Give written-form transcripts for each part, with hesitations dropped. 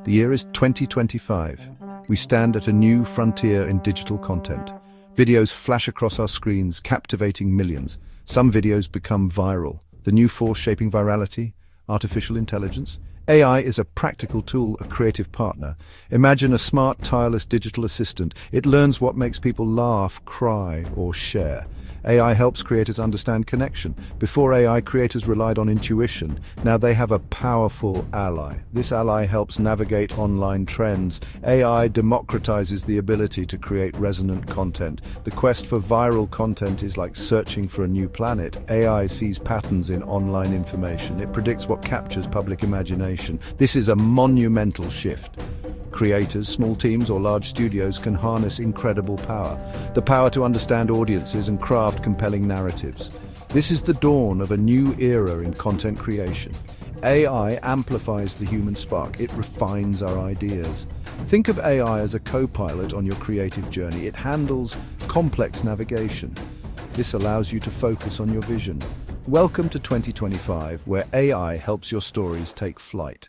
The year is 2025. We stand at a new frontier in digital content. Videos flash across our screens, captivating millions. Some videos become viral. The new force shaping virality? Artificial intelligence? AI is a practical tool, a creative partner. Imagine a smart, tireless digital assistant. It learns what makes people laugh, cry, or share. AI helps creators understand connection. Before AI, creators relied on intuition. Now they have a powerful ally. This ally helps navigate online trends. AI democratizes the ability to create resonant content. The quest for viral content is like searching for a new planet. AI sees patterns in online information. It predicts what captures public imagination. This is a monumental shift. Creators, small teams or large studios can harness incredible power. The power to understand audiences and craft compelling narratives. This is the dawn of a new era in content creation. AI amplifies the human spark. It refines our ideas. Think of AI as a co-pilot on your creative journey. It handles complex navigation. This allows you to focus on your vision. Welcome to 2025, where AI helps your stories take flight.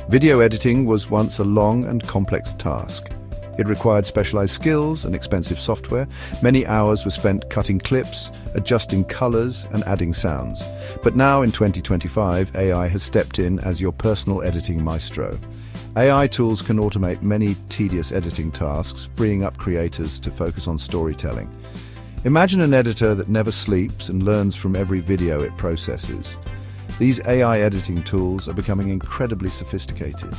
Video editing was once a long and complex task. It required specialized skills and expensive software. Many hours were spent cutting clips, adjusting colors, and adding sounds. But now in 2025, AI has stepped in as your personal editing maestro. AI tools can automate many tedious editing tasks, freeing up creators to focus on storytelling. Imagine an editor that never sleeps and learns from every video it processes. These AI editing tools are becoming incredibly sophisticated.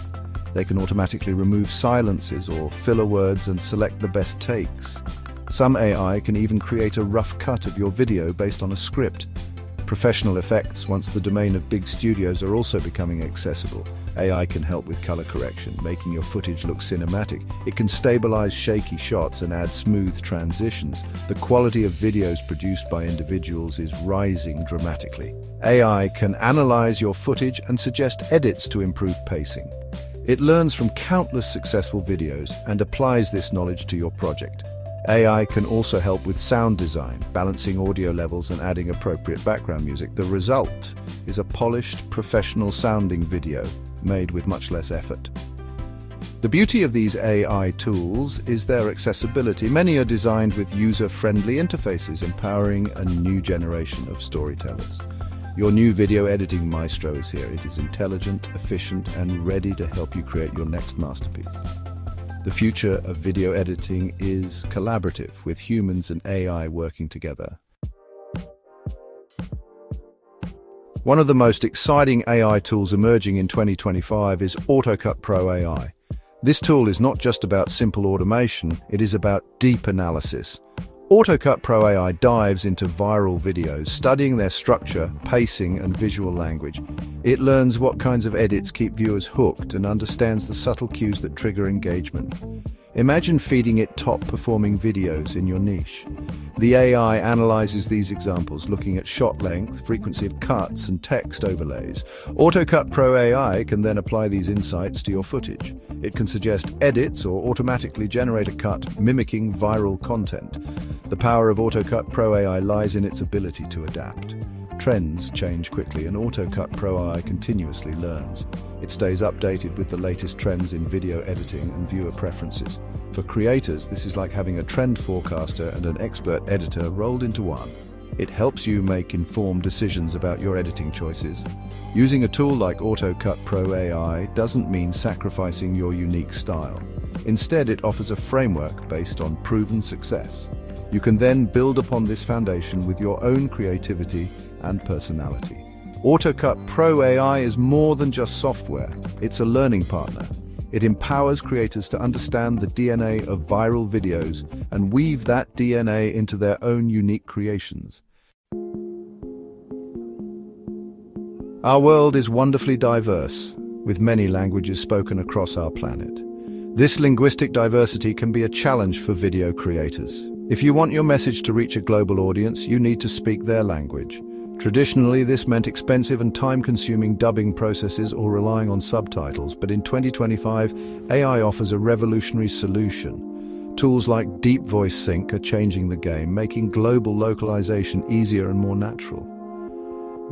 They can automatically remove silences or filler words and select the best takes. Some AI can even create a rough cut of your video based on a script. Professional effects, once the domain of big studios, are also becoming accessible. AI can help with color correction, making your footage look cinematic. It can stabilize shaky shots and add smooth transitions. The quality of videos produced by individuals is rising dramatically. AI can analyze your footage and suggest edits to improve pacing. It learns from countless successful videos and applies this knowledge to your project. AI can also help with sound design, balancing audio levels and adding appropriate background music. The result is a polished, professional-sounding video made with much less effort. The beauty of these AI tools is their accessibility. Many are designed with user-friendly interfaces, empowering a new generation of storytellers. Your new video editing maestro is here. It is intelligent, efficient, and ready to help you create your next masterpiece. The future of video editing is collaborative, with humans and AI working together. One of the most exciting AI tools emerging in 2025 is AutoCut Pro AI. This tool is not just about simple automation, it is about deep analysis. AutoCut Pro AI dives into viral videos, studying their structure, pacing, and visual language. It learns what kinds of edits keep viewers hooked and understands the subtle cues that trigger engagement. Imagine feeding it top-performing videos in your niche. The AI analyzes these examples, looking at shot length, frequency of cuts, and text overlays. AutoCut Pro AI can then apply these insights to your footage. It can suggest edits or automatically generate a cut, mimicking viral content. The power of AutoCut Pro AI lies in its ability to adapt. Trends change quickly, and AutoCut Pro AI continuously learns. It stays updated with the latest trends in video editing and viewer preferences. For creators, this is like having a trend forecaster and an expert editor rolled into one. It helps you make informed decisions about your editing choices. Using a tool like AutoCut Pro AI doesn't mean sacrificing your unique style. Instead, it offers a framework based on proven success. You can then build upon this foundation with your own creativity and personality. AutoCut Pro AI is more than just software. It's a learning partner. It empowers creators to understand the DNA of viral videos and weave that DNA into their own unique creations. Our world is wonderfully diverse, with many languages spoken across our planet. This linguistic diversity can be a challenge for video creators. If you want your message to reach a global audience, you need to speak their language. Traditionally, this meant expensive and time-consuming dubbing processes or relying on subtitles, but in 2025, AI offers a revolutionary solution. Tools like Deep Voice Sync are changing the game, making global localization easier and more natural.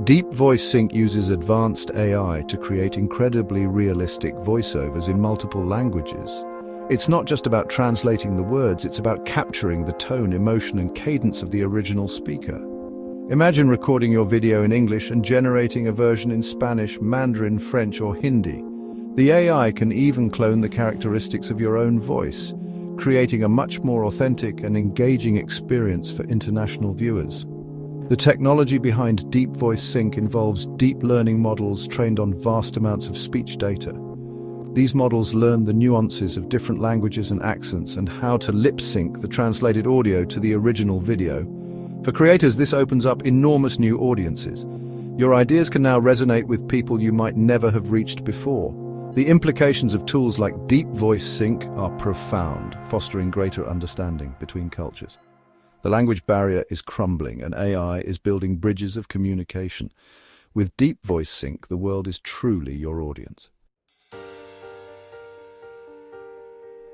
Deep Voice Sync uses advanced AI to create incredibly realistic voiceovers in multiple languages. It's not just about translating the words, it's about capturing the tone, emotion, and cadence of the original speaker. Imagine recording your video in English and generating a version in Spanish, Mandarin, French, or Hindi. The AI can even clone the characteristics of your own voice, creating a much more authentic and engaging experience for international viewers. The technology behind Deep Voice Sync involves deep learning models trained on vast amounts of speech data. These models learn the nuances of different languages and accents and how to lip-sync the translated audio to the original video. For creators, this opens up enormous new audiences. Your ideas can now resonate with people you might never have reached before. The implications of tools like Deep Voice Sync are profound, fostering greater understanding between cultures. The language barrier is crumbling, and AI is building bridges of communication. With Deep Voice Sync, the world is truly your audience.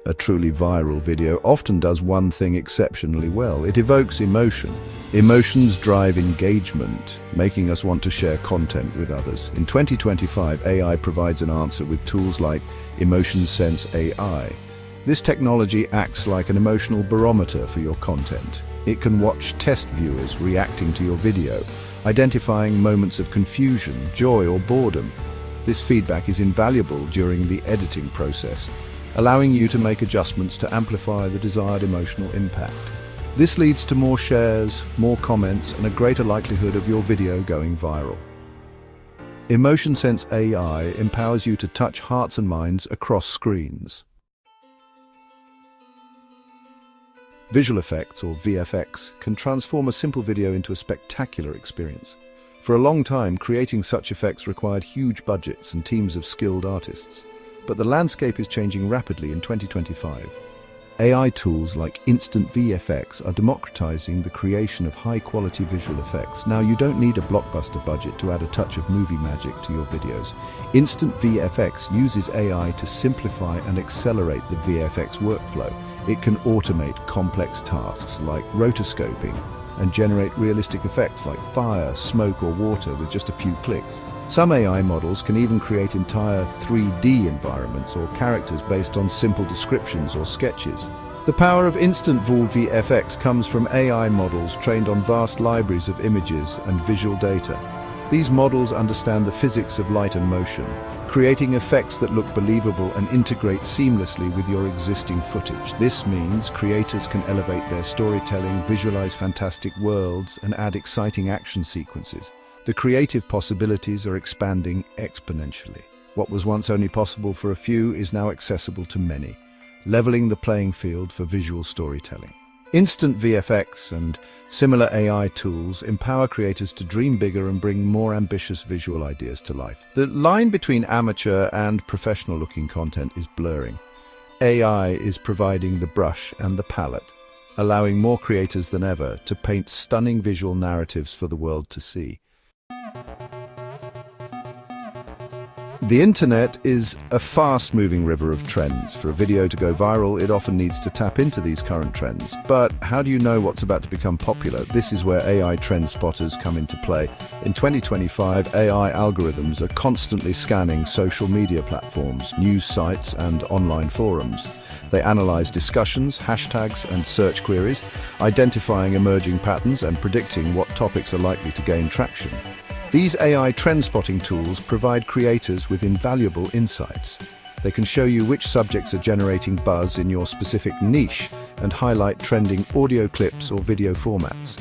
A truly viral video often does one thing exceptionally well. It evokes emotion. Emotions drive engagement, making us want to share content with others. In 2025, AI provides an answer with tools like Emotion Sense AI. This technology acts like an emotional barometer for your content. It can watch test viewers reacting to your video, identifying moments of confusion, joy, or boredom. This feedback is invaluable during the editing process, allowing you to make adjustments to amplify the desired emotional impact. This leads to more shares, more comments, and a greater likelihood of your video going viral. Emotion Sense AI empowers you to touch hearts and minds across screens. Visual effects, or VFX, can transform a simple video into a spectacular experience. For a long time, creating such effects required huge budgets and teams of skilled artists. But the landscape is changing rapidly in 2025. AI tools like Instant VFX are democratizing the creation of high-quality visual effects. Now, you don't need a blockbuster budget to add a touch of movie magic to your videos. Instant VFX uses AI to simplify and accelerate the VFX workflow. It can automate complex tasks like rotoscoping and generate realistic effects like fire, smoke, or water with just a few clicks. Some AI models can even create entire 3D environments or characters based on simple descriptions or sketches. The power of Instant VFX comes from AI models trained on vast libraries of images and visual data. These models understand the physics of light and motion, creating effects that look believable and integrate seamlessly with your existing footage. This means creators can elevate their storytelling, visualize fantastic worlds, and add exciting action sequences. The creative possibilities are expanding exponentially. What was once only possible for a few is now accessible to many, leveling the playing field for visual storytelling. Instant VFX and similar AI tools empower creators to dream bigger and bring more ambitious visual ideas to life. The line between amateur and professional-looking content is blurring. AI is providing the brush and the palette, allowing more creators than ever to paint stunning visual narratives for the world to see. The internet is a fast-moving river of trends. For a video to go viral, it often needs to tap into these current trends. But how do you know what's about to become popular? This is where AI trend spotters come into play. In 2025, AI algorithms are constantly scanning social media platforms, news sites, and online forums. They analyze discussions, hashtags, and search queries, identifying emerging patterns and predicting what topics are likely to gain traction. These AI trend-spotting tools provide creators with invaluable insights. They can show you which subjects are generating buzz in your specific niche and highlight trending audio clips or video formats.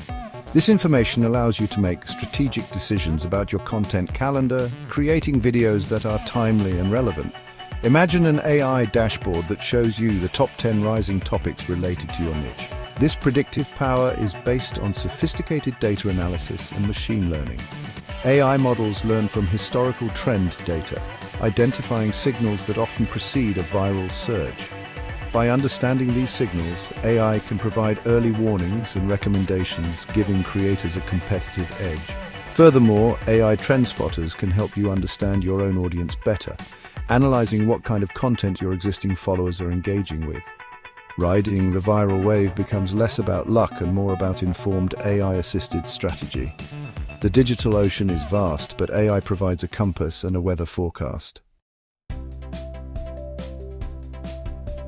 This information allows you to make strategic decisions about your content calendar, creating videos that are timely and relevant. Imagine an AI dashboard that shows you the top 10 rising topics related to your niche. This predictive power is based on sophisticated data analysis and machine learning. AI models learn from historical trend data, identifying signals that often precede a viral surge. By understanding these signals, AI can provide early warnings and recommendations, giving creators a competitive edge. Furthermore, AI trend spotters can help you understand your own audience better, analyzing what kind of content your existing followers are engaging with. Riding the viral wave becomes less about luck and more about informed AI-assisted strategy. The digital ocean is vast, but AI provides a compass and a weather forecast.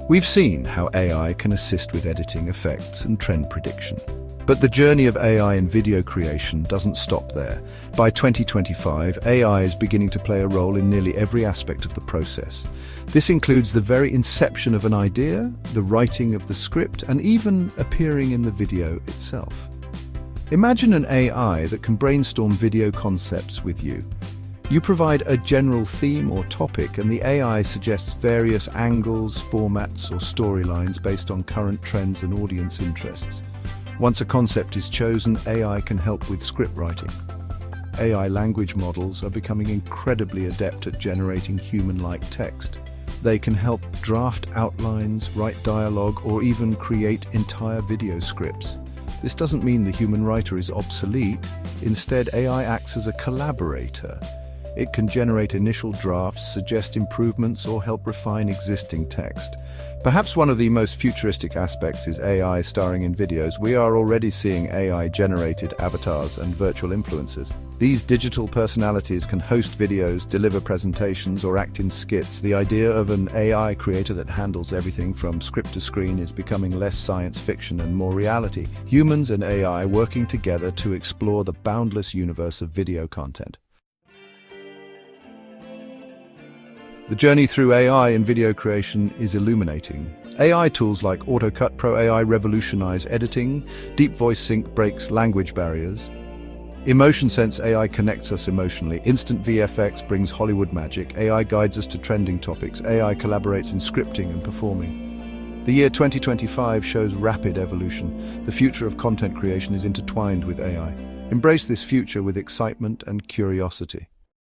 We've seen how AI can assist with editing, effects, and trend prediction. But the journey of AI in video creation doesn't stop there. By 2025, AI is beginning to play a role in nearly every aspect of the process. This includes the very inception of an idea, the writing of the script, and even appearing in the video itself. Imagine an AI that can brainstorm video concepts with you. You provide a general theme or topic, and the AI suggests various angles, formats, or storylines based on current trends and audience interests. Once a concept is chosen, AI can help with script writing. AI language models are becoming incredibly adept at generating human-like text. They can help draft outlines, write dialogue, or even create entire video scripts. This doesn't mean the human writer is obsolete. Instead, AI acts as a collaborator. It can generate initial drafts, suggest improvements, or help refine existing text. Perhaps one of the most futuristic aspects is AI starring in videos. We are already seeing AI-generated avatars and virtual influencers. These digital personalities can host videos, deliver presentations, or act in skits. The idea of an AI creator that handles everything from script to screen is becoming less science fiction and more reality. Humans and AI working together to explore the boundless universe of video content. The journey through AI in video creation is illuminating. AI tools like AutoCut Pro AI revolutionize editing, Deep Voice Sync breaks language barriers. Emotion Sense AI connects us emotionally. Instant VFX brings Hollywood magic. AI guides us to trending topics. AI collaborates in scripting and performing. The year 2025 shows rapid evolution. The future of content creation is intertwined with AI. Embrace this future with excitement and curiosity.